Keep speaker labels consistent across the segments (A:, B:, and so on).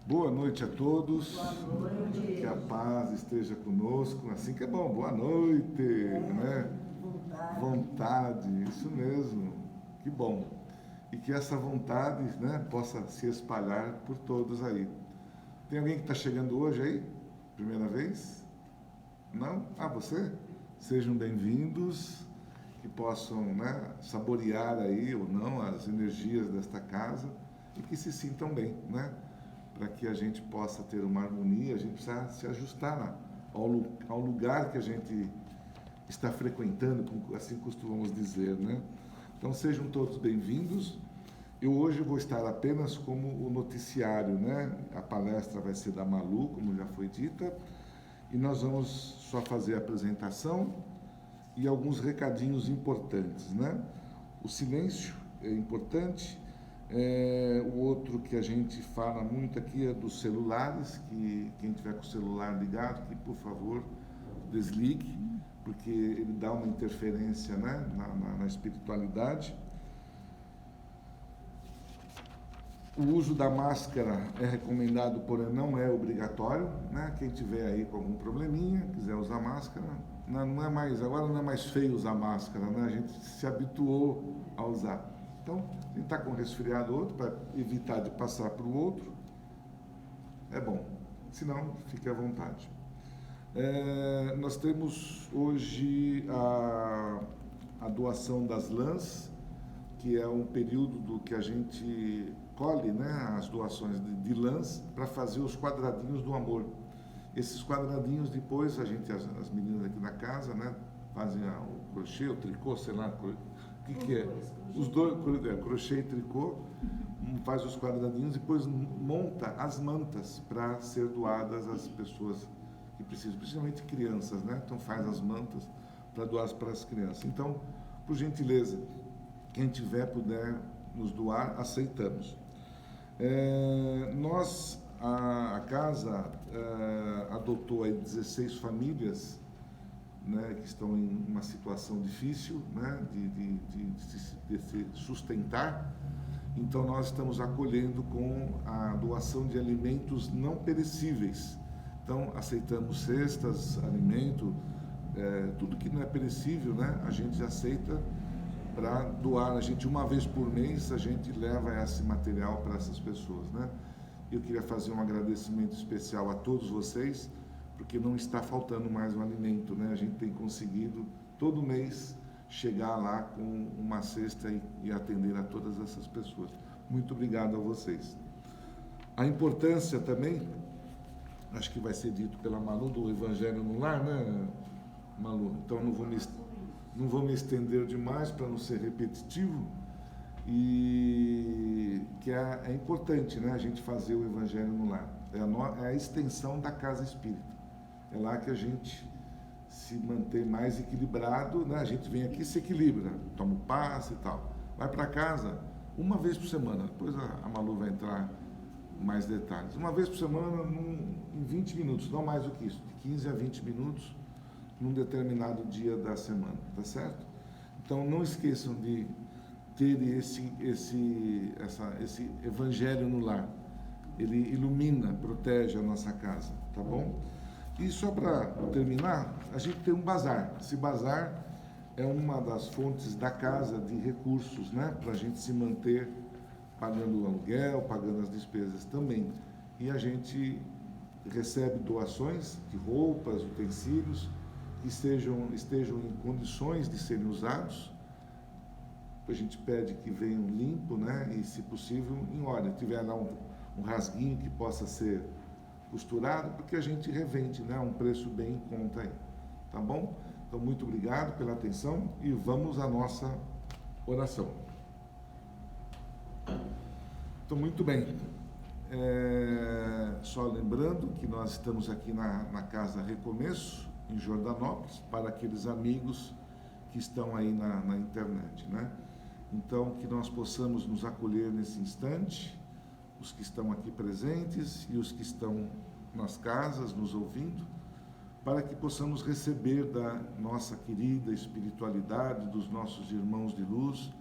A: Boa noite a todos.
B: Boa noite.
A: Que a paz esteja conosco. Assim que é bom. Boa noite, né? Vontade, isso mesmo. Que bom. E que essa vontade, né, possa se espalhar por todos aí. Tem alguém que está chegando hoje aí? Primeira vez? Não? Ah, você? Sejam bem-vindos, que possam, né, saborear aí ou não as energias desta casa e que se sintam bem, né? Para que a gente possa ter uma harmonia, a gente precisa se ajustar ao lugar que a gente está frequentando, assim costumamos dizer, né? Então sejam todos bem-vindos. Eu hoje vou estar apenas como o noticiário, né? A palestra vai ser da Malu, como já foi dita, e nós vamos só fazer a apresentação e alguns recadinhos importantes, né? O silêncio é importante. O outro que a gente fala muito aqui é dos celulares, que quem tiver com o celular ligado, que por favor desligue, porque ele dá uma interferência, né, na espiritualidade. O uso da máscara é recomendado, porém não é obrigatório, né? Quem tiver aí com algum probleminha, quiser usar máscara, não é mais, agora não é mais feio usar máscara, né? A gente se habituou a usar. Então, quem está com resfriado outro, para evitar de passar para o outro, é bom. Se não, fique à vontade. Nós temos hoje a doação das lãs, que é um período do que a gente colhe, né, as doações de lãs para fazer os quadradinhos do amor. Esses quadradinhos depois as meninas aqui na casa, né, fazem o crochê, o tricô, sei lá, o que é? Os dois, crochê e tricô, faz os quadradinhos e depois monta as mantas para ser doadas às pessoas que precisam, principalmente crianças, né? Então faz as mantas para doar para as crianças. Então, por gentileza, quem tiver, puder nos doar, aceitamos. A casa adotou aí 16 famílias, né, que estão em uma situação difícil, né, de se sustentar. Então nós estamos acolhendo com a doação de alimentos não perecíveis. Então aceitamos cestas, alimento, tudo que não é perecível, né, a gente aceita para doar. A gente, uma vez por mês, a gente leva esse material para essas pessoas, né? Eu queria fazer um agradecimento especial a todos vocês, porque não está faltando mais um alimento, né? A gente tem conseguido todo mês chegar lá com uma cesta e atender a todas essas pessoas. Muito obrigado a vocês. A importância também, acho que vai ser dito pela Malu, do Evangelho no Lar, né, Malu? Então não vou me estender demais para não ser repetitivo, e que é importante, né, a gente fazer o Evangelho no Lar. É a extensão da casa espírita. É lá que a gente se mantém mais equilibrado, né? A gente vem aqui e se equilibra, toma o passe e tal. Vai para casa uma vez por semana, depois a Malu vai entrar em mais detalhes. Uma vez por semana, em 20 minutos, não mais do que isso, de 15 a 20 minutos, num determinado dia da semana, tá certo? Então não esqueçam de ter esse Evangelho no Lar. Ele ilumina, protege a nossa casa, tá bom? E só para terminar, a gente tem um bazar. Esse bazar é uma das fontes da casa de recursos, né? Para a gente se manter pagando o aluguel, pagando as despesas também. E a gente recebe doações de roupas, utensílios, que estejam em condições de serem usados. A gente pede que venham limpo, né? E, se possível, em ordem. Tiver lá um rasguinho que possa ser costurado, porque a gente revende, né, a um preço bem em conta aí, tá bom? Então, muito obrigado pela atenção e vamos à nossa oração. Então, muito bem. Só lembrando que nós estamos aqui na Casa Recomeço, em Jordanópolis, para aqueles amigos que estão aí na internet, né? Então, que nós possamos nos acolher nesse instante, os que estão aqui presentes e os que estão nas casas nos ouvindo, para que possamos receber da nossa querida espiritualidade, dos nossos irmãos de luz,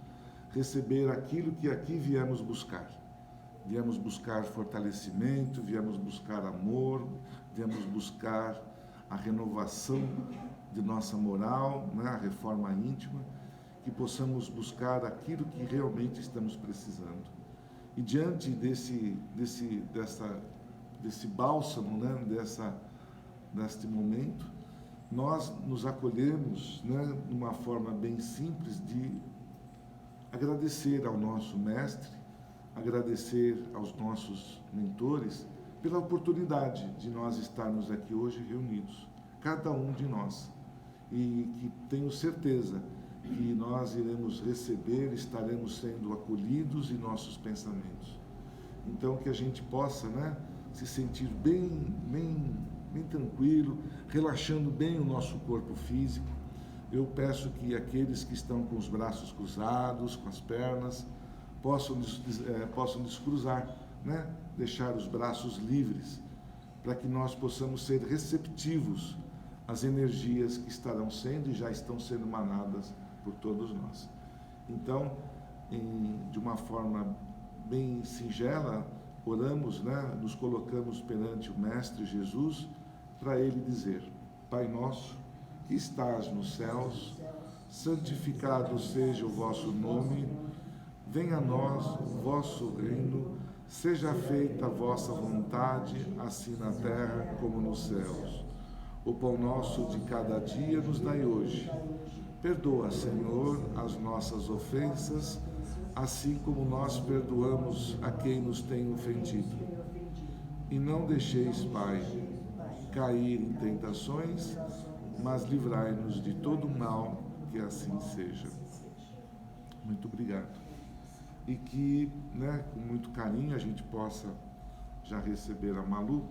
A: receber aquilo que aqui viemos buscar, viemos buscar fortalecimento, viemos buscar amor, viemos buscar a renovação de nossa moral, né? A reforma íntima, que possamos buscar aquilo que realmente estamos precisando. E diante desse bálsamo, né? Deste momento, nós nos acolhemos, né? De uma forma bem simples de agradecer ao nosso mestre, agradecer aos nossos mentores pela oportunidade de nós estarmos aqui hoje reunidos, cada um de nós, e que tenho certeza que nós iremos receber, estaremos sendo acolhidos em nossos pensamentos. Então, que a gente possa, né, se sentir bem tranquilo, relaxando bem o nosso corpo físico. Eu peço que aqueles que estão com os braços cruzados, com as pernas, possam descruzar, né? Deixar os braços livres, para que nós possamos ser receptivos às energias que estarão sendo e já estão sendo emanadas por todos nós. Então, de uma forma bem singela, oramos, né? Nos colocamos perante o Mestre Jesus, para Ele dizer: Pai nosso, que estás nos céus, santificado seja o vosso nome, venha a nós o vosso reino, seja feita a vossa vontade, assim na terra como nos céus. O pão nosso de cada dia nos dai hoje. Perdoa, Senhor, as nossas ofensas, assim como nós perdoamos a quem nos tem ofendido. E não deixeis, Pai, cair em tentações, mas livrai-nos de todo mal, que assim seja. Muito obrigado. E que, né, com muito carinho, a gente possa já receber a Malu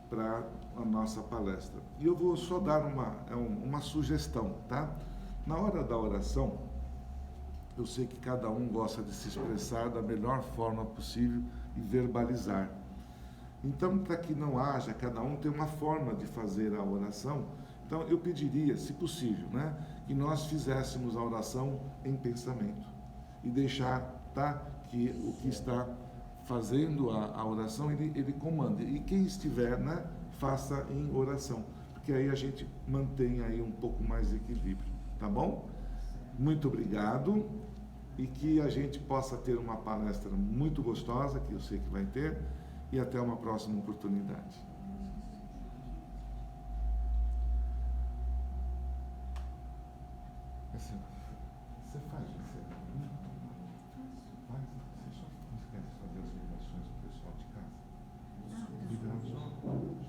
A: para a nossa palestra. E eu vou só dar uma sugestão, tá? Na hora da oração, eu sei que cada um gosta de se expressar da melhor forma possível e verbalizar. Então, para que não haja, cada um tem uma forma de fazer a oração. Então, eu pediria, se possível, né, que nós fizéssemos a oração em pensamento e deixar, tá, que o que está fazendo a oração, ele comande. E quem estiver, né, faça em oração, porque aí a gente mantém aí um pouco mais de equilíbrio, tá bom? Muito obrigado, e que a gente possa ter uma palestra muito gostosa, que eu sei que vai ter, e até uma próxima oportunidade. Assim, você faz, você só quer fazer as ligações do pessoal de casa? Ligações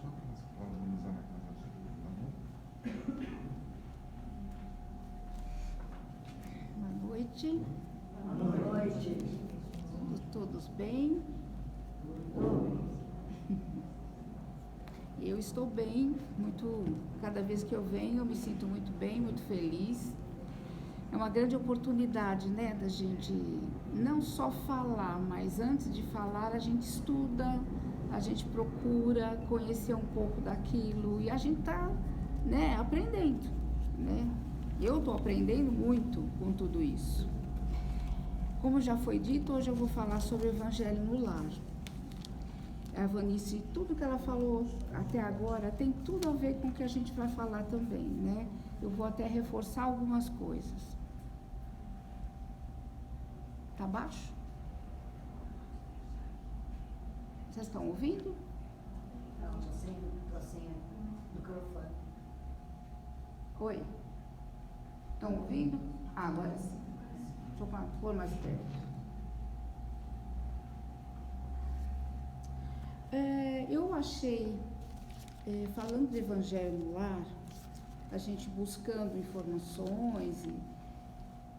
A: só para harmonizar na casa dele, tá bom?
B: Boa noite. Boa noite. Todos bem? Eu estou bem, cada vez que eu venho eu me sinto muito bem, muito feliz. É uma grande oportunidade, né, da gente não só falar, mas antes de falar a gente estuda, a gente procura conhecer um pouco daquilo e a gente está, né, aprendendo, né? Eu estou aprendendo muito com tudo isso. Como já foi dito, hoje eu vou falar sobre o Evangelho no Lar. A Vanice, tudo que ela falou até agora tem tudo a ver com o que a gente vai falar também, né? Eu vou até reforçar algumas coisas. Tá baixo? Vocês estão ouvindo?
C: Não, estou sem microfone.
B: Oi? Estão ouvindo? Ah, agora sim. Deixa eu pôr mais perto. Eu achei, falando do Evangelho no Lar, a gente buscando informações,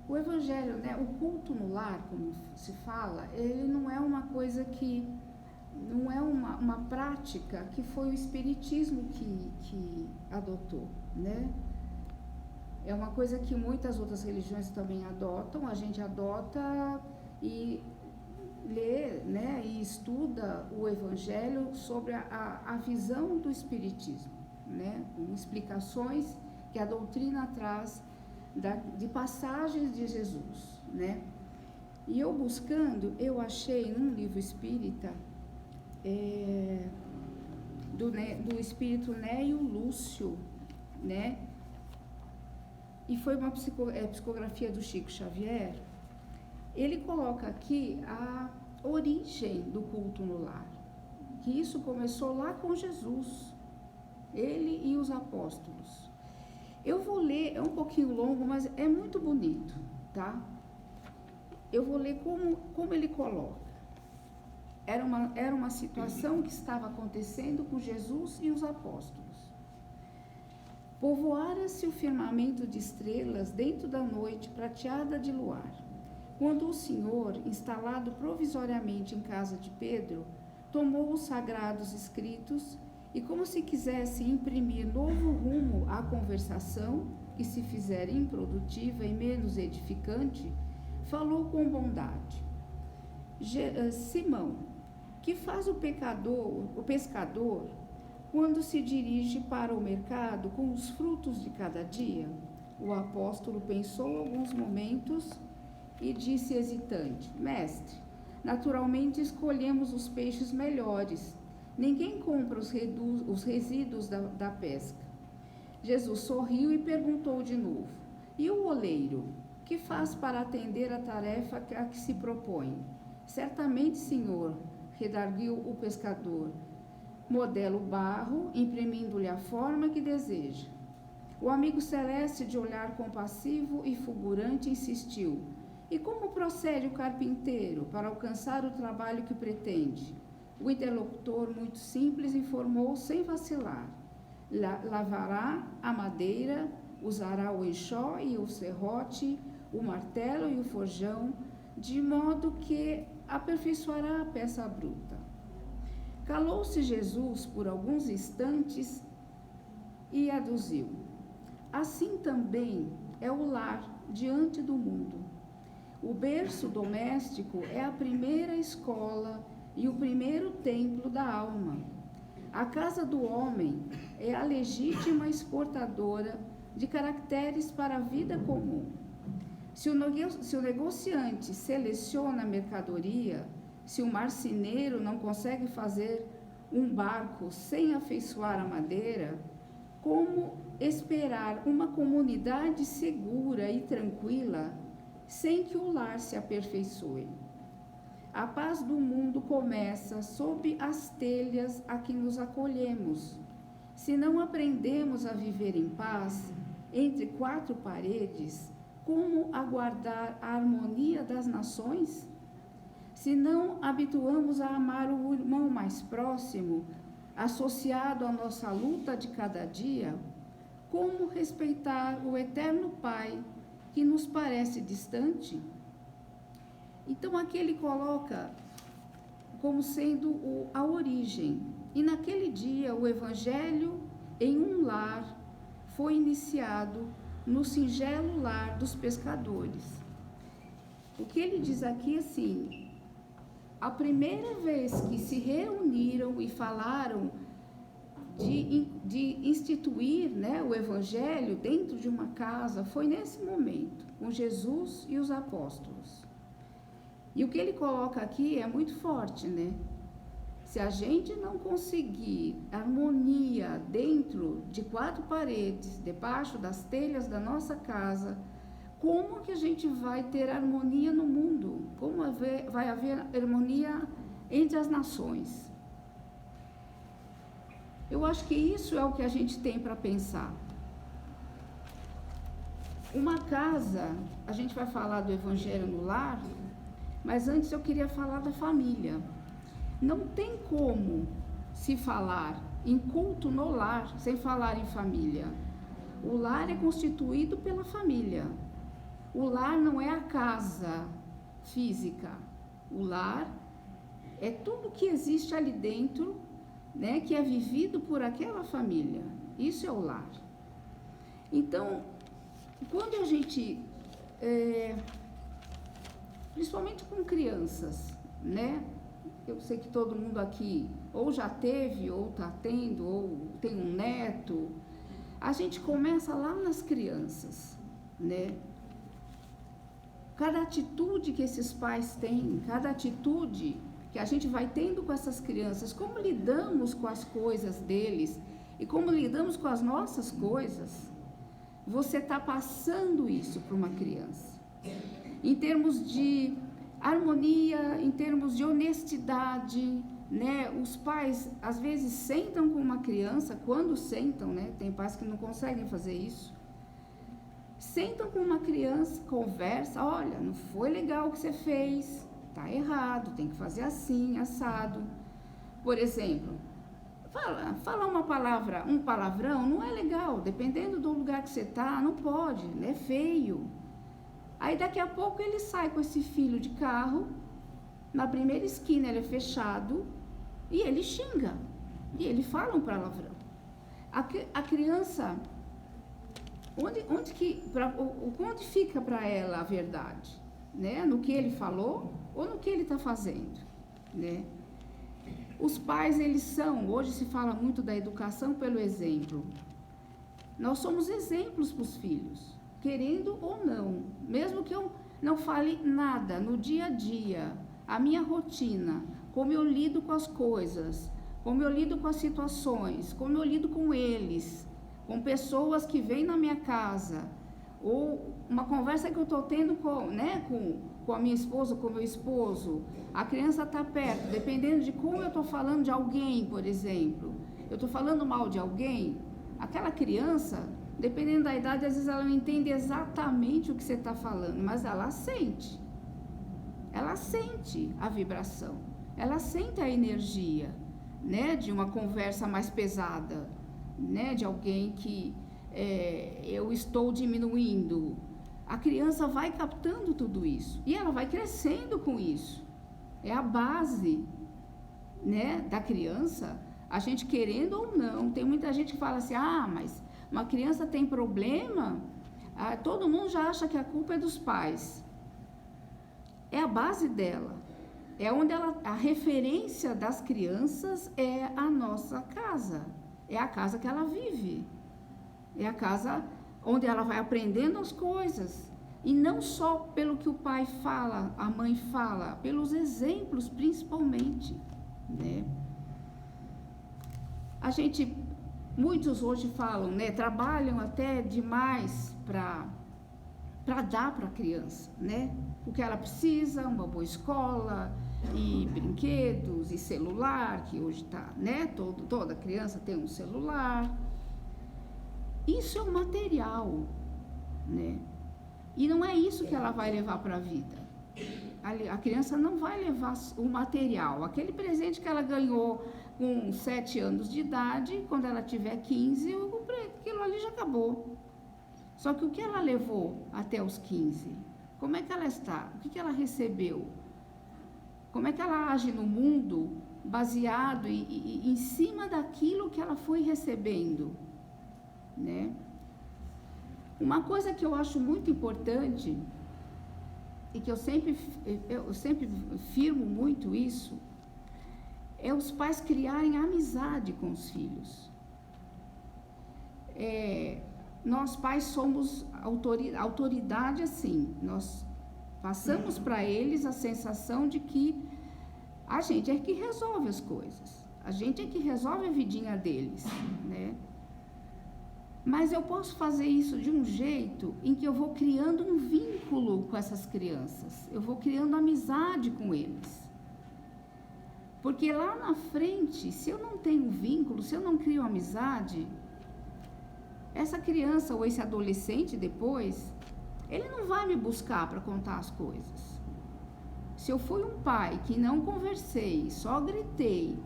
B: o Evangelho, né, o culto no lar, como se fala, ele não é uma coisa que, não é uma prática que foi o Espiritismo que adotou, né? É uma coisa que muitas outras religiões também adotam, a gente adota e lê, né, e estuda o Evangelho sobre a visão do Espiritismo, né, com explicações que a doutrina traz de passagens de Jesus, né. E eu buscando, eu achei num livro espírita, do espírito Néio Lúcio, né? E foi uma psicografia do Chico Xavier. Ele coloca aqui a origem do culto no lar, que isso começou lá com Jesus, ele e os apóstolos. Eu vou ler, é um pouquinho longo, mas é muito bonito, tá? Eu vou ler como ele coloca. Era uma situação que estava acontecendo com Jesus e os apóstolos. Povoara-se o firmamento de estrelas dentro da noite prateada de luar, quando o Senhor, instalado provisoriamente em casa de Pedro, tomou os sagrados escritos e, como se quisesse imprimir novo rumo à conversação, que se fizera improdutiva e menos edificante, falou com bondade. Simão, que faz o pescador, quando se dirige para o mercado com os frutos de cada dia? O apóstolo pensou alguns momentos e disse hesitante: Mestre, naturalmente escolhemos os peixes melhores. Ninguém compra os resíduos da pesca. Jesus sorriu e perguntou de novo: E o oleiro? Que faz para atender a tarefa a que se propõe? Certamente, senhor, redarguiu o pescador. Modela o barro, imprimindo-lhe a forma que deseja. O amigo celeste, de olhar compassivo e fulgurante, insistiu: E como procede o carpinteiro para alcançar o trabalho que pretende? O interlocutor, muito simples, informou sem vacilar: lavará a madeira, usará o enxó e o serrote, o martelo e o forjão, de modo que aperfeiçoará a peça bruta. Calou-se Jesus por alguns instantes e aduziu: Assim também é o lar diante do mundo. O berço doméstico é a primeira escola e o primeiro templo da alma. A casa do homem é a legítima exportadora de caracteres para a vida comum. Se o negociante seleciona a mercadoria, se o marceneiro não consegue fazer um barco sem afeiçoar a madeira, como esperar uma comunidade segura e tranquila sem que o lar se aperfeiçoe? A paz do mundo começa sob as telhas a que nos acolhemos. Se não aprendemos a viver em paz entre quatro paredes, como aguardar a harmonia das nações? Se não habituamos a amar o irmão mais próximo, associado à nossa luta de cada dia, como respeitar o eterno Pai que nos parece distante? Então aqui ele coloca como sendo a origem. E naquele dia o evangelho em um lar foi iniciado no singelo lar dos pescadores. O que ele diz aqui assim: a primeira vez que se reuniram e falaram de instituir, né, o evangelho dentro de uma casa foi nesse momento, com Jesus e os apóstolos. E o que ele coloca aqui é muito forte, né? Se a gente não conseguir harmonia dentro de quatro paredes, debaixo das telhas da nossa casa, como que a gente vai ter harmonia no mundo? Como vai haver harmonia entre as nações? Eu acho que isso é o que a gente tem para pensar. Uma casa, a gente vai falar do evangelho no lar, mas antes eu queria falar da família. Não tem como se falar em culto no lar sem falar em família. O lar é constituído pela família. O lar não é a casa física. O lar é tudo que existe ali dentro, né, que é vivido por aquela família. Isso é o lar. Então, quando a gente, principalmente com crianças, né? Eu sei que todo mundo aqui ou já teve, ou está tendo, ou tem um neto. A gente começa lá nas crianças, né? cada atitude que esses pais têm, cada atitude que a gente vai tendo com essas crianças, como lidamos com as coisas deles e como lidamos com as nossas coisas, você está passando isso para uma criança. Em termos de harmonia, em termos de honestidade, né? Os pais, às vezes, sentam com uma criança, quando sentam, né? Tem pais que não conseguem fazer isso. Sentam com uma criança, conversa, olha, não foi legal o que você fez, tá errado, tem que fazer assim, assado. Por exemplo, falar uma palavra, um palavrão não é legal, dependendo do lugar que você tá, não pode, é feio. Aí daqui a pouco ele sai com esse filho de carro, na primeira esquina ele é fechado, e ele xinga, e ele fala um palavrão. A criança, onde fica para ela a verdade? Né? No que ele falou ou no que ele está fazendo? Né? Os pais, hoje se fala muito da educação pelo exemplo. Nós somos exemplos para os filhos, querendo ou não. Mesmo que eu não fale nada no dia a dia, a minha rotina, como eu lido com as coisas, como eu lido com as situações, como eu lido com eles, com pessoas que vêm na minha casa, ou uma conversa que eu estou tendo com a minha esposa, com o meu esposo, a criança está perto, dependendo de como eu estou falando de alguém, por exemplo, eu estou falando mal de alguém, aquela criança, dependendo da idade, às vezes ela não entende exatamente o que você está falando, mas ela sente a vibração, ela sente a energia, né, de uma conversa mais pesada, né, de alguém que eu estou diminuindo. A criança vai captando tudo isso e ela vai crescendo com isso. É a base, né, da criança. A gente querendo ou não, tem muita gente que fala assim, mas uma criança tem problema, todo mundo já acha que a culpa é dos pais. É a base dela. É onde a referência das crianças é a nossa casa. É a casa que ela vive. É a casa onde ela vai aprendendo as coisas. E não só pelo que o pai fala, a mãe fala, pelos exemplos principalmente, né? Muitos hoje falam, né? Trabalham até demais para dar para a criança, né? O que ela precisa, uma boa escola, e brinquedos, e celular, que hoje está, né? Toda criança tem um celular. Isso é um material, né? E não é isso que ela vai levar para a vida. A criança não vai levar o material. Aquele presente que ela ganhou com 7 anos de idade, quando ela tiver 15, aquilo ali já acabou. Só que o que ela levou até os 15? Como é que ela está? O que ela recebeu? Como é que ela age no mundo baseado em cima daquilo que ela foi recebendo, né? Uma coisa que eu acho muito importante e que eu sempre firmo muito isso é os pais criarem amizade com os filhos. Nós pais somos autoridade assim, nós passamos para eles a sensação de que a gente é que resolve as coisas, a gente é que resolve a vidinha deles, né? Mas eu posso fazer isso de um jeito em que eu vou criando um vínculo com essas crianças, eu vou criando amizade com eles. Porque lá na frente, se eu não tenho vínculo, se eu não crio amizade, essa criança ou esse adolescente depois, ele não vai me buscar para contar as coisas. Se eu fui um pai que não conversei, só gritei,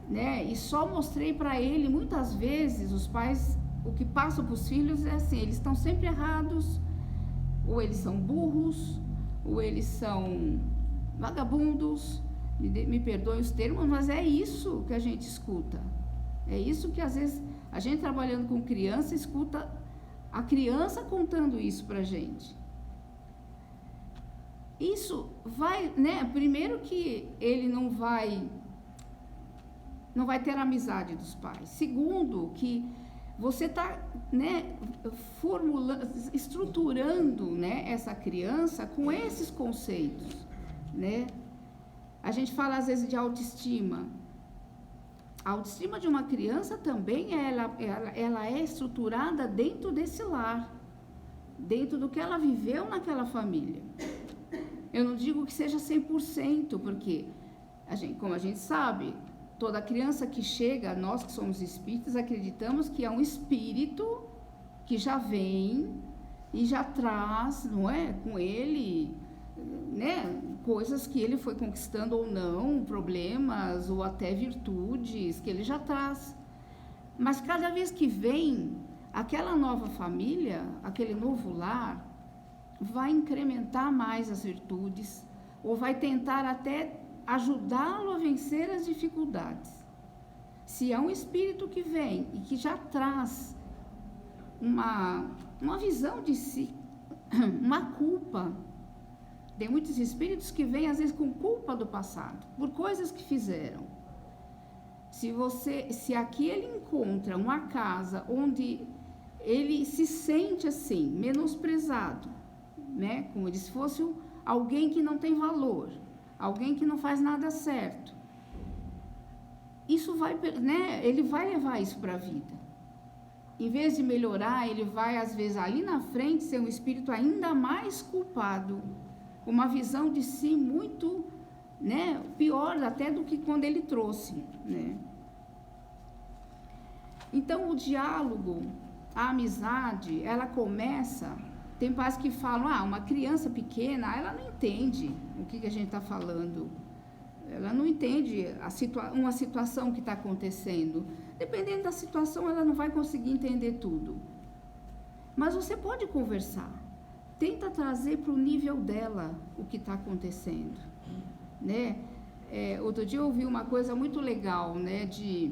B: né, e só mostrei para ele, muitas vezes os pais, o que passam para os filhos é assim, eles estão sempre errados, ou eles são burros, ou eles são vagabundos, me perdoem os termos, mas é isso que a gente escuta. É isso que às vezes a gente trabalhando com criança escuta a criança contando isso pra gente. Isso vai, né? Primeiro que ele não vai ter amizade dos pais. Segundo, que você está, né, estruturando, né, essa criança com esses conceitos, né? A gente fala às vezes de autoestima. A autoestima de uma criança também ela é estruturada dentro desse lar, dentro do que ela viveu naquela família. Eu não digo que seja 100%, porque como a gente sabe, toda criança que chega, nós que somos espíritas, acreditamos que é um espírito que já vem e já traz, não é, com ele, né, coisas que ele foi conquistando ou não, problemas ou até virtudes que ele já traz. Mas cada vez que vem aquela nova família, aquele novo lar, vai incrementar mais as virtudes ou vai tentar até ajudá-lo a vencer as dificuldades. Se é um espírito que vem e que já traz uma visão de si, uma culpa. Tem muitos espíritos que vêm às vezes com culpa do passado, por coisas que fizeram. Se aqui ele encontra uma casa onde ele se sente assim, menosprezado, né? Como se fosse alguém que não tem valor, alguém que não faz nada certo. Isso vai, né? Ele vai levar isso para a vida. Em vez de melhorar, ele vai, às vezes, ali na frente, ser um espírito ainda mais culpado, com uma visão de si muito, né, pior até do que quando ele trouxe, né? Então, o diálogo, a amizade, ela começa... Tem pais que falam, uma criança pequena, ela não entende o que a gente está falando. Ela não entende uma situação que está acontecendo. Dependendo da situação, ela não vai conseguir entender tudo. Mas você pode conversar. Tenta trazer para o nível dela o que está acontecendo, né? Outro dia eu ouvi uma coisa muito legal, né? De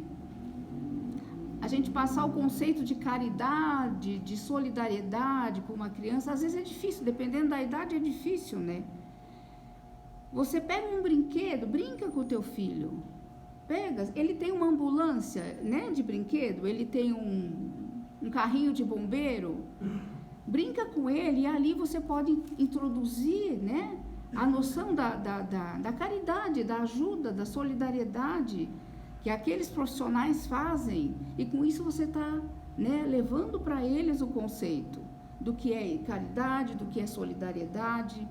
B: a gente passar o conceito de caridade, de solidariedade com uma criança. Às vezes é difícil, dependendo da idade é difícil, né? Você pega um brinquedo, brinca com o teu filho. Ele tem uma ambulância, né, de brinquedo, ele tem um carrinho de bombeiro. Brinca com ele e ali você pode introduzir, né, a noção da caridade, da ajuda, da solidariedade que aqueles profissionais fazem. E com isso você está, né, levando para eles o conceito do que é caridade, do que é solidariedade.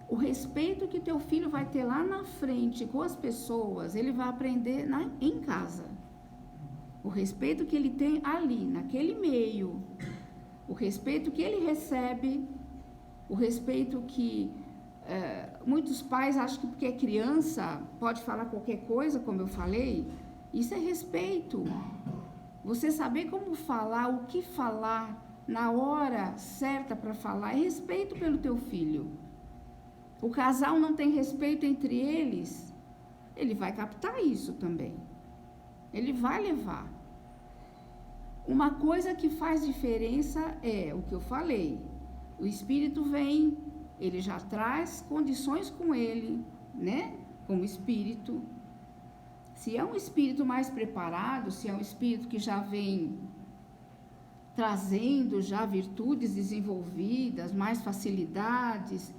B: O respeito que teu filho vai ter lá na frente com as pessoas, ele vai aprender em casa. O respeito que ele tem ali, naquele meio. O respeito que ele recebe. O respeito que muitos pais acham que porque é criança pode falar qualquer coisa, como eu falei. Isso é respeito. Você saber como falar, o que falar, na hora certa para falar, é respeito pelo teu filho. O casal não tem respeito entre eles, ele vai captar isso também. Ele vai levar. Uma coisa que faz diferença é o que eu falei. O espírito vem, ele já traz condições com ele, né? Como espírito. Se é um espírito mais preparado, se é um espírito que já vem trazendo já virtudes desenvolvidas, mais facilidades,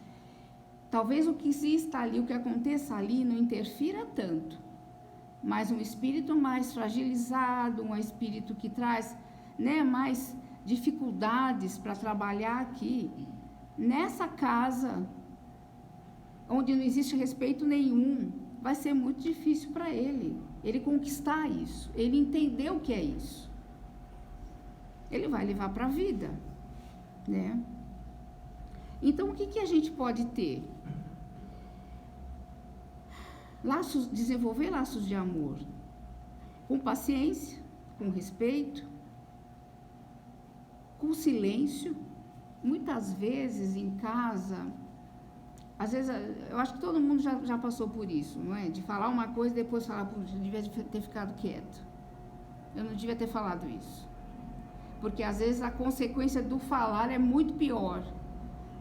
B: talvez o que exista ali, o que aconteça ali, não interfira tanto. Mas um espírito mais fragilizado, um espírito que traz, né, mais dificuldades para trabalhar aqui, nessa casa, onde não existe respeito nenhum, vai ser muito difícil para ele conquistar isso, ele entender o que é isso. Ele vai levar para a vida, né? Então, o que a gente pode ter? Desenvolver laços de amor, com paciência, com respeito, com silêncio. Muitas vezes em casa, às vezes, eu acho que todo mundo já passou por isso, não é? De falar uma coisa e depois falar, eu devia ter ficado quieto. Eu não devia ter falado isso. Porque às vezes a consequência do falar é muito pior,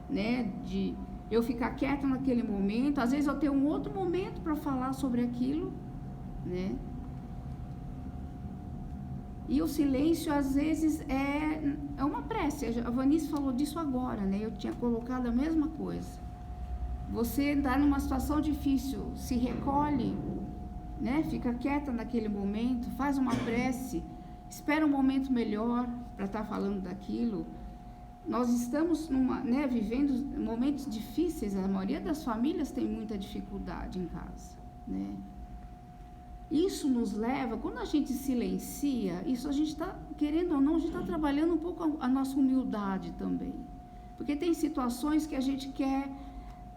B: né? De eu ficar quieta naquele momento, às vezes eu tenho um outro momento para falar sobre aquilo, né? E o silêncio, às vezes, é uma prece. A Vanice falou disso agora, né? Eu tinha colocado a mesma coisa. Você está numa situação difícil, se recolhe, né? Fica quieta naquele momento, faz uma prece, espera um momento melhor para estar falando daquilo. Nós estamos vivendo momentos difíceis, a maioria das famílias tem muita dificuldade em casa, né? Isso nos leva, quando a gente silencia, isso a gente está, querendo ou não, a gente está trabalhando um pouco a nossa humildade também. Porque tem situações que a gente quer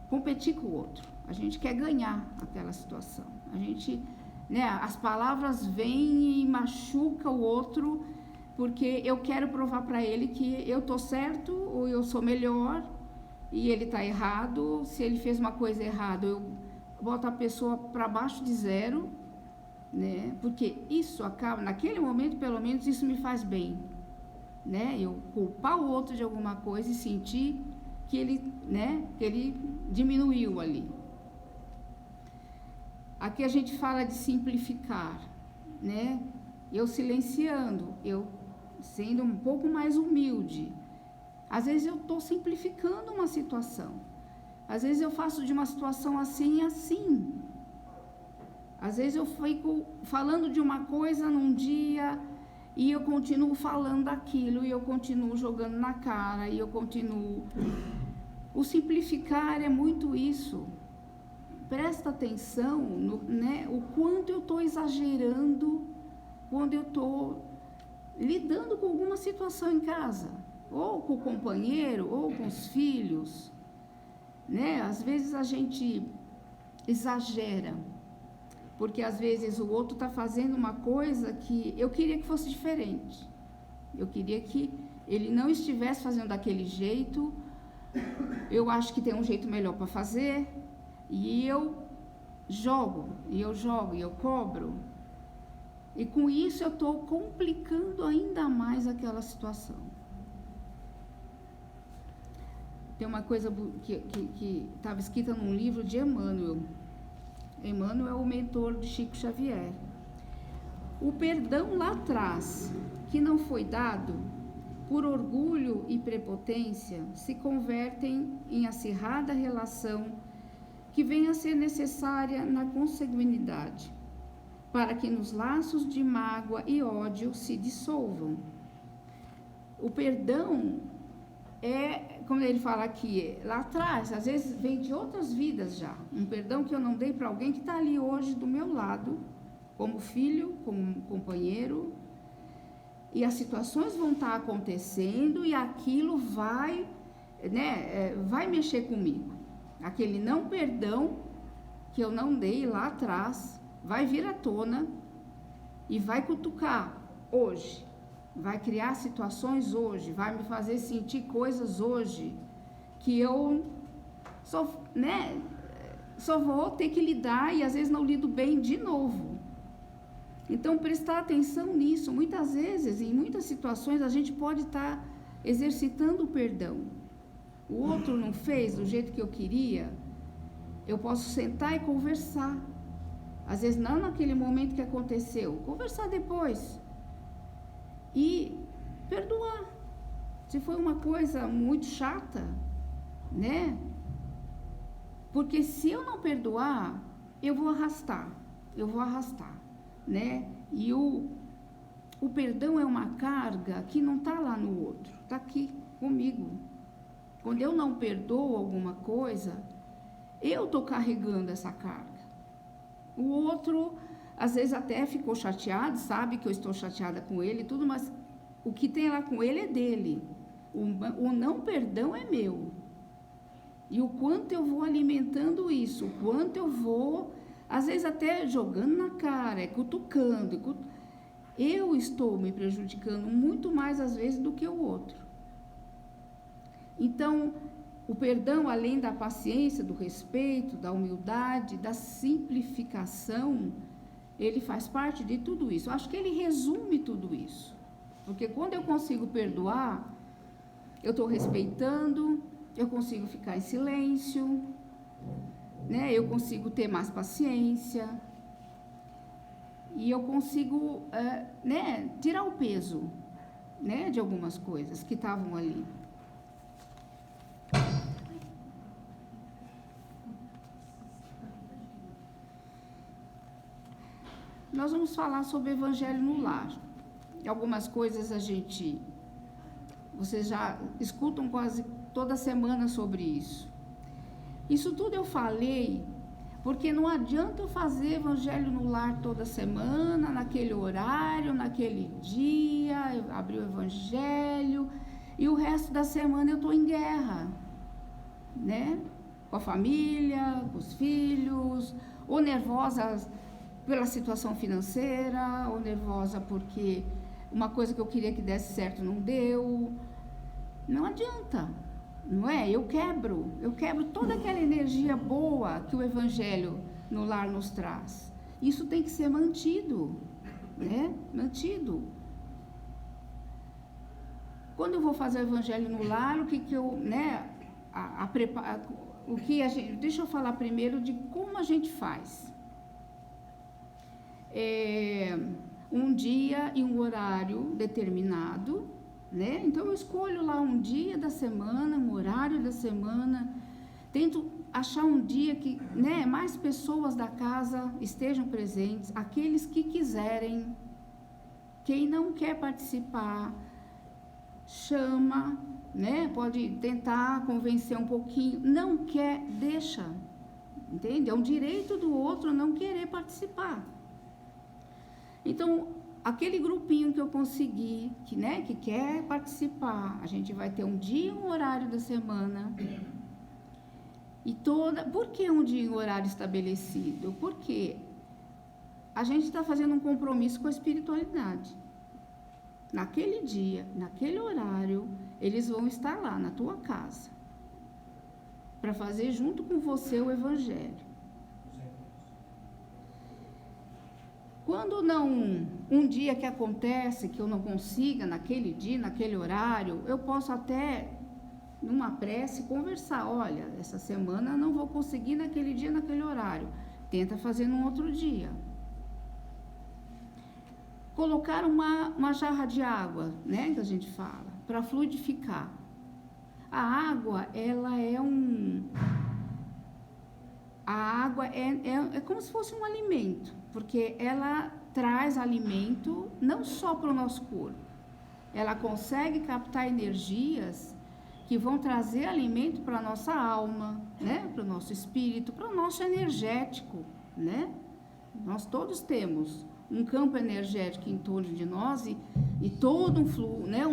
B: competir com o outro, a gente quer ganhar aquela situação. A gente, né, as palavras vêm e machucam o outro, porque eu quero provar para ele que eu estou certo ou eu sou melhor e ele está errado. Se ele fez uma coisa errada, eu boto a pessoa para baixo de zero, né? Porque isso acaba, naquele momento, pelo menos, isso me faz bem, né? Eu culpar o outro de alguma coisa e sentir que ele, né, que ele diminuiu ali. Aqui a gente fala de simplificar, né? Eu silenciando, eu sendo um pouco mais humilde. Às vezes eu estou simplificando uma situação. Às vezes eu faço de uma situação assim e assim. Às vezes eu fico falando de uma coisa num dia e eu continuo falando daquilo e eu continuo jogando na cara e eu continuo... O simplificar é muito isso. Presta atenção né, o quanto eu estou exagerando quando eu estou lidando com alguma situação em casa, ou com o companheiro, ou com os filhos, né? Às vezes a gente exagera, porque às vezes o outro está fazendo uma coisa que eu queria que fosse diferente. Eu queria que ele não estivesse fazendo daquele jeito. Eu acho que tem um jeito melhor para fazer. E eu jogo, e eu cobro. E com isso eu estou complicando ainda mais aquela situação. Tem uma coisa que estava escrita num livro de Emmanuel. Emmanuel é o mentor de Chico Xavier. O perdão lá atrás, que não foi dado, por orgulho e prepotência, se convertem em acirrada relação que venha a ser necessária na consanguinidade, para que nos laços de mágoa e ódio se dissolvam. O perdão é, como ele fala aqui, lá atrás, às vezes vem de outras vidas já. Um perdão que eu não dei para alguém que está ali hoje do meu lado, como filho, como companheiro, e as situações vão estar acontecendo e aquilo vai, né, vai mexer comigo. Aquele não perdão que eu não dei lá atrás vai vir à tona e vai cutucar hoje, vai criar situações hoje, vai me fazer sentir coisas hoje que eu só, né, só vou ter que lidar e às vezes não lido bem de novo. Então, prestar atenção nisso. Muitas vezes, em muitas situações, a gente pode estar exercitando o perdão. O outro não fez do jeito que eu queria, eu posso sentar e conversar. Às vezes não naquele momento que aconteceu, conversar depois. E perdoar. Se foi uma coisa muito chata, né? Porque se eu não perdoar, eu vou arrastar, né? E o perdão é uma carga que não está lá no outro, está aqui comigo. Quando eu não perdoo alguma coisa, eu estou carregando essa carga. O outro, às vezes até ficou chateado, sabe que eu estou chateada com ele e tudo, mas o que tem lá com ele é dele. O não perdão é meu. E o quanto eu vou alimentando isso, o quanto eu vou, às vezes até jogando na cara, cutucando. Eu estou me prejudicando muito mais às vezes do que o outro. Então, o perdão, além da paciência, do respeito, da humildade, da simplificação, ele faz parte de tudo isso. Eu acho que ele resume tudo isso. Porque quando eu consigo perdoar, eu estou respeitando, eu consigo ficar em silêncio, né? Eu consigo ter mais paciência. e eu consigo, né, tirar o peso, né, de algumas coisas que estavam ali. Nós vamos falar sobre o Evangelho no lar. Algumas coisas vocês já escutam quase toda semana sobre isso. Isso tudo eu falei porque não adianta eu fazer Evangelho no lar toda semana, naquele horário, naquele dia, eu abri o Evangelho e o resto da semana eu estou em guerra, né? Com a família, com os filhos, ou nervosa pela situação financeira, ou nervosa porque uma coisa que eu queria que desse certo não deu. Não adianta, não é? Eu quebro toda aquela energia boa que o Evangelho no lar nos traz. Isso tem que ser mantido, né? Mantido. Quando eu vou fazer o Evangelho no lar, o que eu, né? Deixa eu falar primeiro de como a gente faz. Um dia e um horário determinado, né? Então eu escolho lá um dia da semana, um horário da semana, tento achar um dia que, né, mais pessoas da casa estejam presentes, aqueles que quiserem. Quem não quer participar, chama, né? Pode tentar convencer um pouquinho, não quer, deixa, entende? É um direito do outro não querer participar. Então, aquele grupinho que eu consegui, que quer participar, a gente vai ter um dia e um horário da semana. Por que um dia e um horário estabelecido? Porque a gente está fazendo um compromisso com a espiritualidade. Naquele dia, naquele horário, eles vão estar lá na tua casa para fazer junto com você o Evangelho. Quando não, um dia que acontece que eu não consiga naquele dia, naquele horário, eu posso até, numa prece, conversar. Olha, essa semana não vou conseguir naquele dia, naquele horário. Tenta fazer num outro dia. Colocar uma jarra de água, né, que a gente fala, para fluidificar. A água, ela é como se fosse um alimento, porque ela traz alimento não só para o nosso corpo, ela consegue captar energias que vão trazer alimento para a nossa alma, né, para o nosso espírito, para o nosso energético, né? Nós todos temos um campo energético em torno de nós e todo um fluxo, né,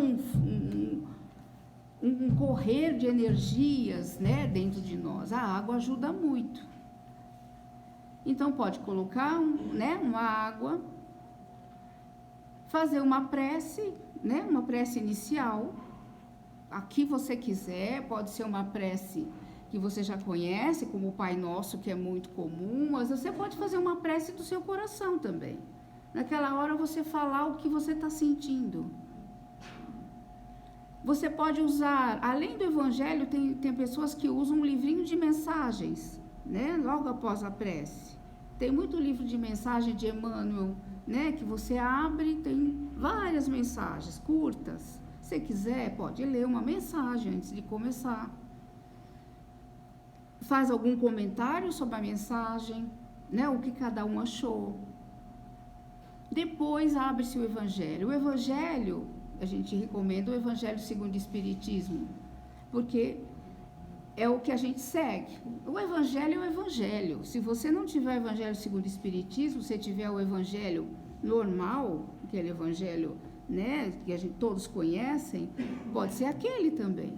B: um correr de energias, né, dentro de nós. A água ajuda muito. Então, pode colocar uma água, fazer uma prece, né, uma prece inicial, a que você quiser, pode ser uma prece que você já conhece, como o Pai Nosso, que é muito comum, mas você pode fazer uma prece do seu coração também. Naquela hora, você falar o que você está sentindo. Você pode usar, além do Evangelho, tem pessoas que usam um livrinho de mensagens, né, logo após a prece. Tem muito livro de mensagem de Emmanuel, né, que você abre, tem várias mensagens curtas. Se quiser, pode ler uma mensagem antes de começar. Faz algum comentário sobre a mensagem, né, o que cada um achou. Depois abre-se o Evangelho. O Evangelho, a gente recomenda o Evangelho segundo o Espiritismo, porque é o que a gente segue. O Evangelho é o Evangelho. Se você não tiver o Evangelho segundo o Espiritismo, se tiver o Evangelho normal, aquele Evangelho, né, que todos conhecem, pode ser aquele também.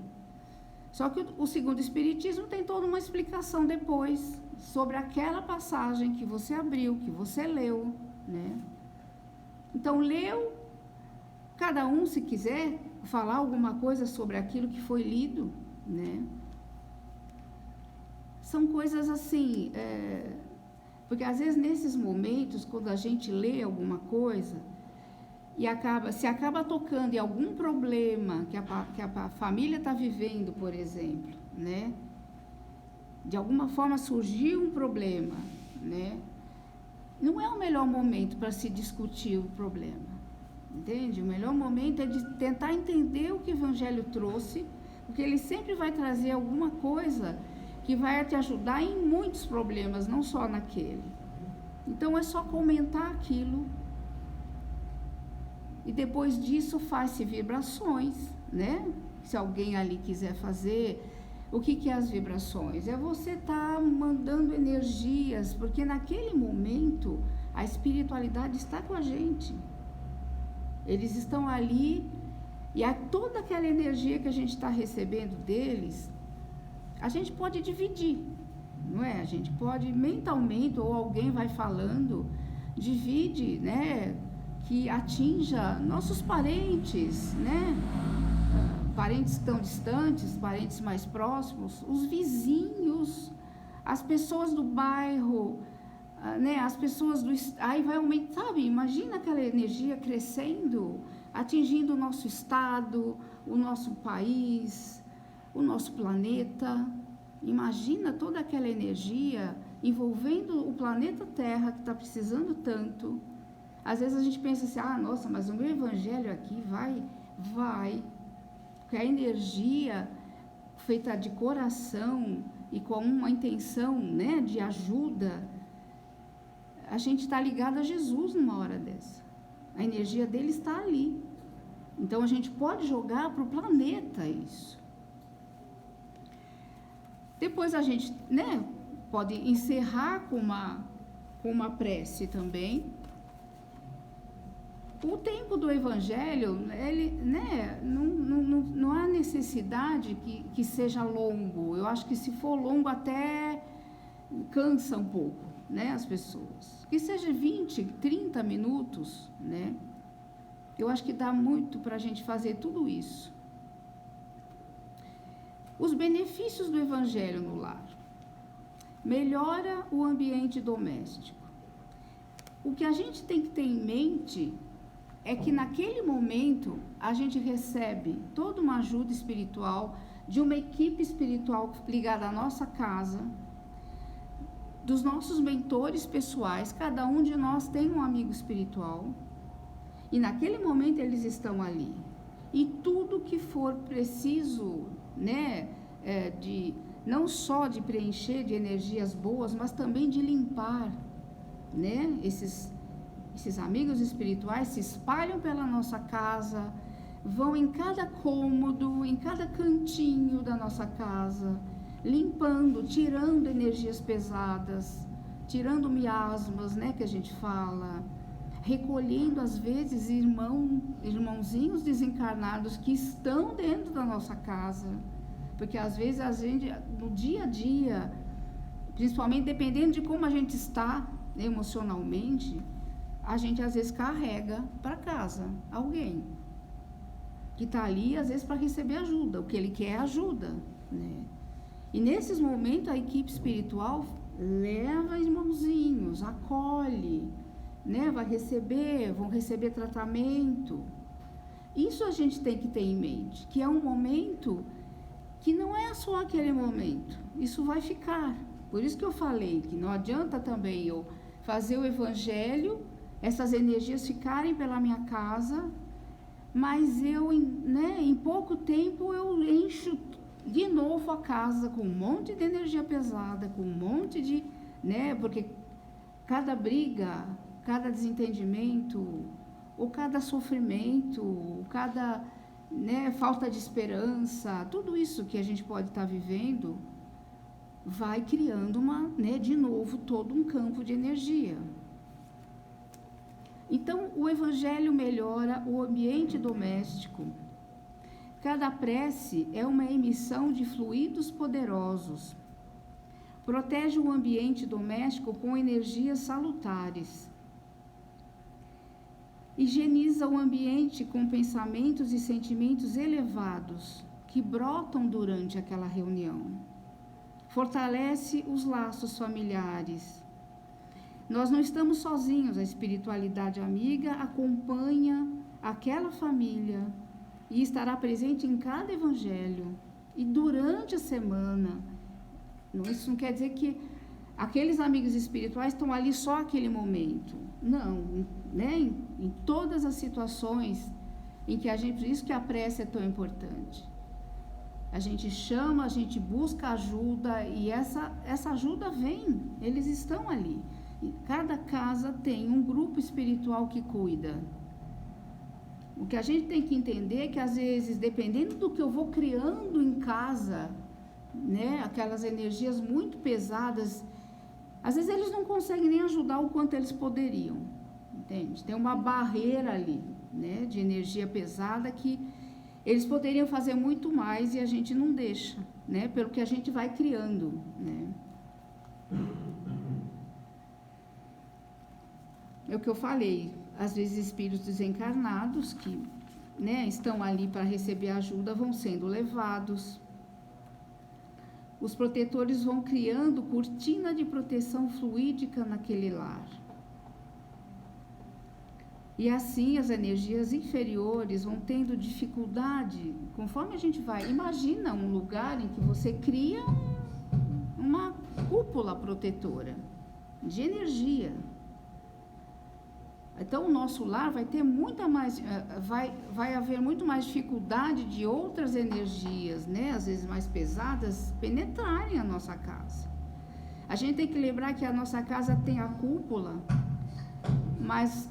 B: Só que o segundo Espiritismo tem toda uma explicação depois sobre aquela passagem que você abriu, que você leu, né? Então, leu, cada um, se quiser falar alguma coisa sobre aquilo que foi lido, né? São coisas assim, porque às vezes nesses momentos, quando a gente lê alguma coisa e se acaba tocando em algum problema que a família está vivendo, por exemplo, né? De alguma forma surgiu um problema, né? não é o melhor momento para se discutir o problema. Entende? O melhor momento é de tentar entender o que o Evangelho trouxe, porque ele sempre vai trazer alguma coisa que vai te ajudar em muitos problemas, não só naquele. Então é só comentar aquilo e depois disso faz-se vibrações, né? Se alguém ali quiser fazer, o que é as vibrações? É você estar mandando energias, porque naquele momento a espiritualidade está com a gente. Eles estão ali e toda aquela energia que a gente está recebendo deles, a gente pode dividir, não é? A gente pode mentalmente, ou alguém vai falando, divide, né? Que atinja nossos parentes, né? Parentes que estão distantes, parentes mais próximos, os vizinhos, as pessoas do bairro, né? As pessoas do... Aí vai aumentar, sabe? Imagina aquela energia crescendo, atingindo o nosso estado, o nosso país, o nosso planeta. Imagina toda aquela energia envolvendo o planeta Terra, que está precisando tanto. Às vezes a gente pensa assim, nossa, mas o meu evangelho aqui vai, porque a energia feita de coração e com uma intenção, né, de ajuda, a gente está ligado a Jesus numa hora dessa. A energia dele está ali. Então a gente pode jogar para o planeta isso. Depois a gente, né, pode encerrar com uma prece também. O tempo do Evangelho, ele, né, não há necessidade que seja longo. Eu acho que se for longo até cansa um pouco, né, as pessoas. Que seja 20, 30 minutos, né? Eu acho que dá muito para a gente fazer tudo isso. Os benefícios do Evangelho no lar. Melhora o ambiente doméstico. O que a gente tem que ter em mente é que naquele momento a gente recebe toda uma ajuda espiritual de uma equipe espiritual ligada à nossa casa, dos nossos mentores pessoais. Cada um de nós tem um amigo espiritual e naquele momento eles estão ali. E tudo que for preciso, né, não só de preencher de energias boas, mas também de limpar, né, esses amigos espirituais se espalham pela nossa casa, vão em cada cômodo, em cada cantinho da nossa casa, limpando, tirando energias pesadas, tirando miasmas, né, que a gente fala, recolhendo às vezes irmãozinhos desencarnados que estão dentro da nossa casa, porque às vezes a gente, no dia a dia, principalmente dependendo de como a gente está, né, emocionalmente, a gente às vezes carrega para casa alguém que está ali às vezes para receber ajuda, o que ele quer é ajuda, né? E nesses momentos a equipe espiritual leva irmãozinhos, acolhe, né? Vão receber tratamento. Isso a gente tem que ter em mente, que é um momento que não é só aquele momento, isso vai ficar. Por isso que eu falei que não adianta também eu fazer o evangelho, essas energias ficarem pela minha casa, mas eu, né, em pouco tempo eu encho de novo a casa com um monte de energia pesada, com um monte de, né, porque cada briga, cada desentendimento, ou cada sofrimento, ou cada, né, falta de esperança, tudo isso que a gente pode estar vivendo, vai criando de novo todo um campo de energia. Então, o Evangelho melhora o ambiente doméstico. Cada prece é uma emissão de fluidos poderosos. Protege o ambiente doméstico com energias salutares. Higieniza o ambiente com pensamentos e sentimentos elevados que brotam durante aquela reunião. Fortalece os laços familiares. Nós não estamos sozinhos, a espiritualidade amiga acompanha aquela família e estará presente em cada evangelho. E durante a semana, isso não quer dizer que aqueles amigos espirituais estão ali só aquele momento. Não, né? Em todas as situações em que a gente, por isso que a prece é tão importante. A gente chama, a gente busca ajuda e essa ajuda vem, eles estão ali. E cada casa tem um grupo espiritual que cuida. O que a gente tem que entender é que às vezes, dependendo do que eu vou criando em casa, né, aquelas energias muito pesadas, às vezes eles não conseguem nem ajudar o quanto eles poderiam, entende? Tem uma barreira ali, né, de energia pesada que eles poderiam fazer muito mais e a gente não deixa, né, pelo que a gente vai criando, né. É o que eu falei, às vezes espíritos desencarnados que, né, estão ali para receber ajuda vão sendo levados. Os protetores vão criando cortina de proteção fluídica naquele lar. E assim as energias inferiores vão tendo dificuldade, conforme a gente vai. Imagina um lugar em que você cria uma cúpula protetora de energia. Então, o nosso lar vai ter vai haver muito mais dificuldade de outras energias, né, às vezes mais pesadas, penetrarem a nossa casa. A gente tem que lembrar que a nossa casa tem a cúpula, mas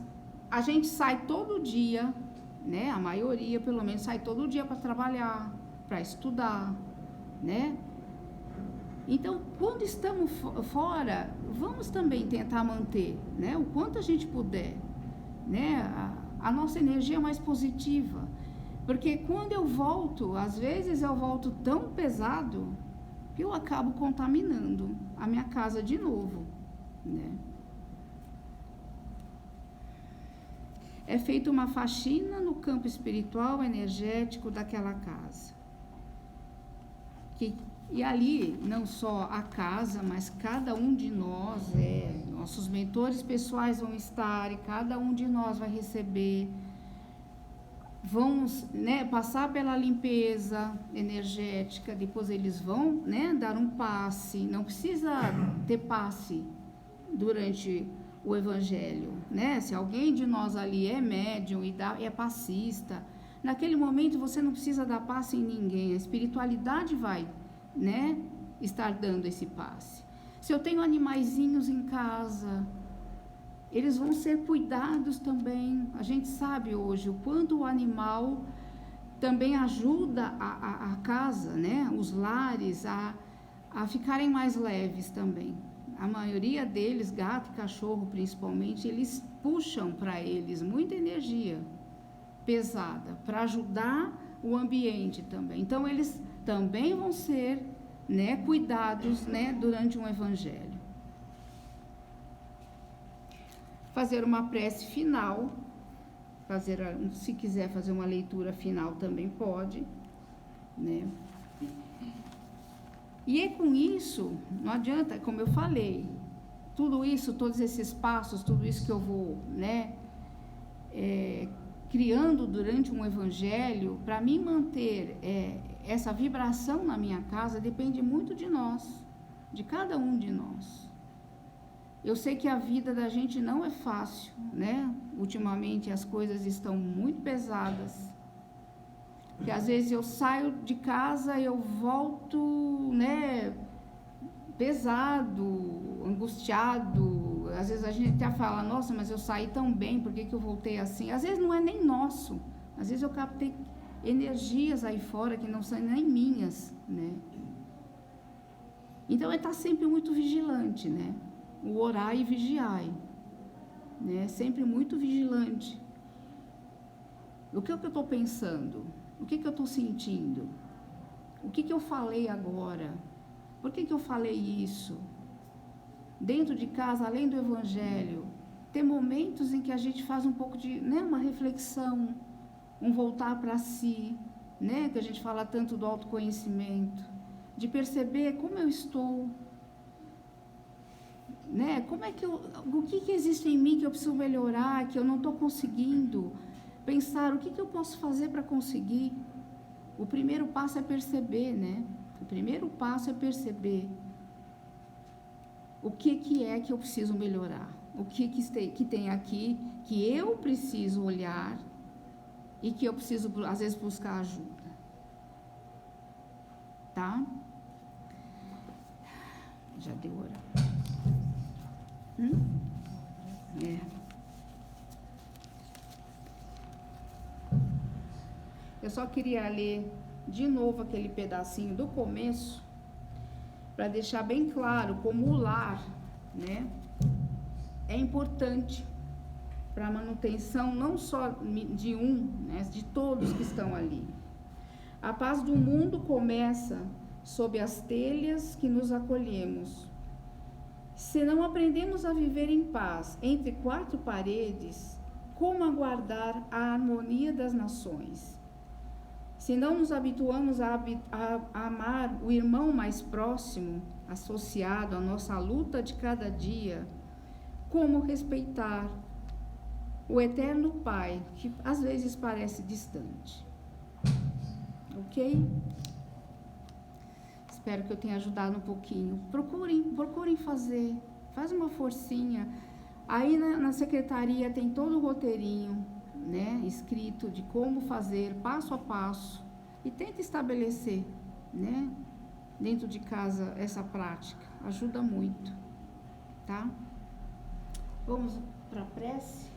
B: a gente sai todo dia, né, a maioria pelo menos sai todo dia para trabalhar, para estudar, né? Então, quando estamos fora, vamos também tentar manter, né, o quanto a gente puder, né, a nossa energia mais positiva, porque quando eu volto, às vezes eu volto tão pesado que eu acabo contaminando a minha casa de novo, né. É feita uma faxina no campo espiritual energético daquela casa, e ali, não só a casa, mas cada um de nós, nossos mentores pessoais vão estar, e cada um de nós vai receber, vamos, né, passar pela limpeza energética, depois eles vão, né, dar um passe, não precisa ter passe durante o evangelho, né, se alguém de nós ali é médium e é passista, naquele momento você não precisa dar passe em ninguém, a espiritualidade vai, né, estar dando esse passe. Se eu tenho animaizinhos em casa, eles vão ser cuidados também. A gente sabe hoje o quanto o animal também ajuda a casa, né, os lares a ficarem mais leves também. A maioria deles, gato e cachorro principalmente, eles puxam para eles muita energia pesada para ajudar o ambiente também. Então eles também vão ser, né, cuidados, né, durante um evangelho. Fazer uma prece final, se quiser fazer uma leitura final também pode, né? E é com isso, não adianta, como eu falei, tudo isso, todos esses passos, tudo isso que eu vou, né, criando durante um evangelho, para mim manter essa vibração na minha casa, depende muito de nós, de cada um de nós. Eu sei que a vida da gente não é fácil, né? Ultimamente as coisas estão muito pesadas, que às vezes eu saio de casa, eu volto, né, pesado, angustiado. Às vezes a gente até fala, nossa, mas eu saí tão bem, por que eu voltei assim? Às vezes não é nem nosso, às vezes eu captei energias aí fora que não são nem minhas, né? Então é estar sempre muito vigilante, né? O orar e vigiar, né? Sempre muito vigilante. O que é que eu estou pensando? O que eu estou sentindo? O que eu falei agora? Por que eu falei isso? Dentro de casa, além do evangelho, tem momentos em que a gente faz um pouco de, né, uma reflexão, um voltar para si, né, que a gente fala tanto do autoconhecimento, de perceber como eu estou, né, o que existe em mim que eu preciso melhorar, que eu não estou conseguindo, pensar o que eu posso fazer para conseguir. O primeiro passo é perceber, né, o primeiro passo é perceber. o que é que eu preciso melhorar, o que tem aqui que eu preciso olhar e que eu preciso, às vezes, buscar ajuda. Tá? Já deu hora. Eu só queria ler de novo aquele pedacinho do começo, para deixar bem claro como o lar, né, é importante para a manutenção não só de né, de todos que estão ali. A paz do mundo começa sob as telhas que nos acolhemos. Se não aprendemos a viver em paz entre quatro paredes, como aguardar a harmonia das nações? Se não nos habituamos a amar o irmão mais próximo, associado à nossa luta de cada dia, como respeitar o eterno Pai, que às vezes parece distante? Ok? Espero que eu tenha ajudado um pouquinho. Procurem fazer, faz uma forcinha. Aí na secretaria tem todo o roteirinho, né, escrito de como fazer, passo a passo. E tenta estabelecer, né, dentro de casa essa prática. Ajuda muito, tá? Vamos para a prece?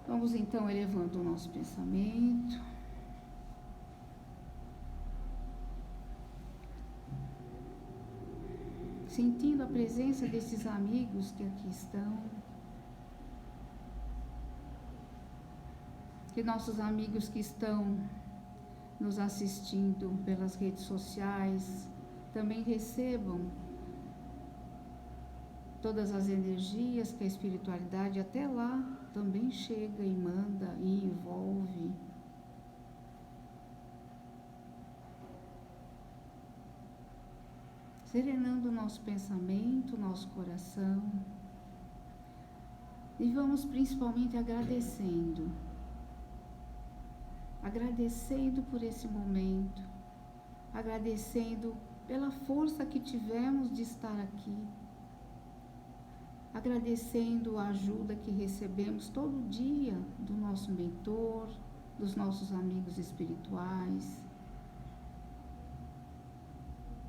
B: Vamos então elevando o nosso pensamento. Sentindo a presença desses amigos que aqui estão. Que nossos amigos que estão nos assistindo pelas redes sociais também recebam todas as energias que a espiritualidade até lá também chega e manda e envolve. Serenando o nosso pensamento, nosso coração. E vamos principalmente agradecendo. Agradecendo por esse momento. Agradecendo pela força que tivemos de estar aqui. Agradecendo a ajuda que recebemos todo dia do nosso mentor, dos nossos amigos espirituais.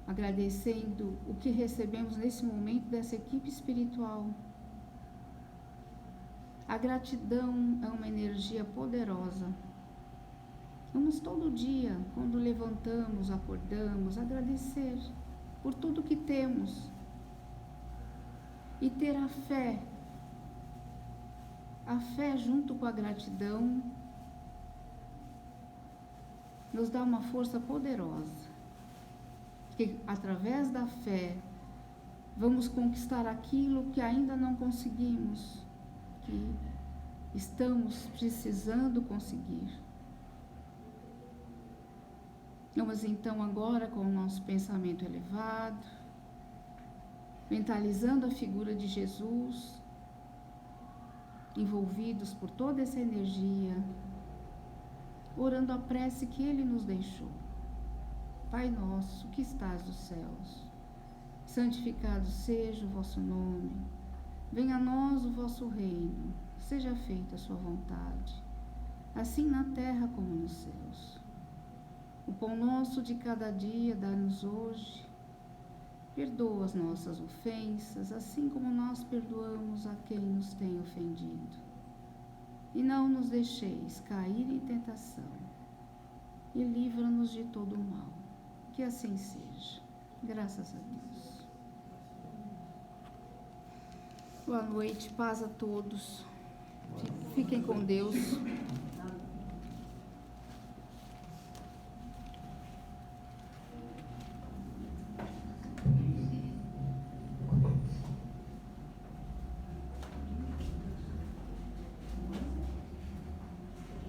B: Agradecendo o que recebemos nesse momento dessa equipe espiritual. A gratidão é uma energia poderosa. Vamos todo dia, quando levantamos, acordamos, agradecer por tudo que temos. E ter a fé junto com a gratidão, nos dá uma força poderosa. Que através da fé, vamos conquistar aquilo que ainda não conseguimos, que estamos precisando conseguir. Vamos então agora com o nosso pensamento elevado, mentalizando a figura de Jesus, envolvidos por toda essa energia, orando a prece que Ele nos deixou. Pai nosso, que estás nos céus, santificado seja o vosso nome, venha a nós o vosso reino, seja feita a sua vontade, assim na terra como nos céus. O pão nosso de cada dia dá-nos hoje. Perdoa as nossas ofensas, assim como nós perdoamos a quem nos tem ofendido. E não nos deixeis cair em tentação, e livra-nos de todo o mal. Que assim seja. Graças a Deus. Boa noite, paz a todos. Fiquem com Deus.